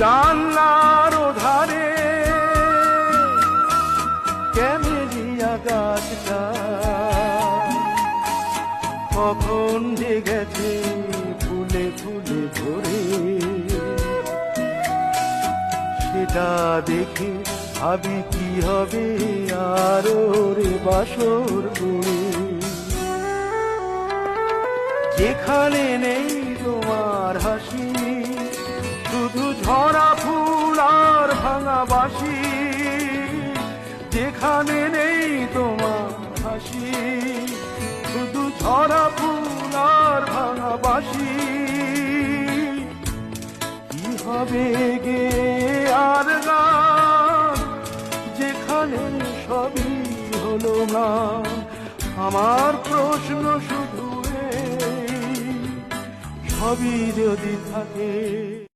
জানলার ধারে ক্যামেলিয়া গাছটা কখন যে গেছে ফুলে ফুলে ভরে, সেটা দেখে ভাবি কি হবে আরো রে বাসর গড়ে। যেখানে নেই তোমার হাসি, শুধু ঝরা ফুল আর ভাঙা বাঁশি। যেখানে নেই তোমার হাসি, শুধু ঝরা ফুল আর ভাঙা বাঁশি। কি হবে গে আর গান, যেখানে সবই হলো না। আমার প্রশ্ন শুধু এই, সবই যদি থাকে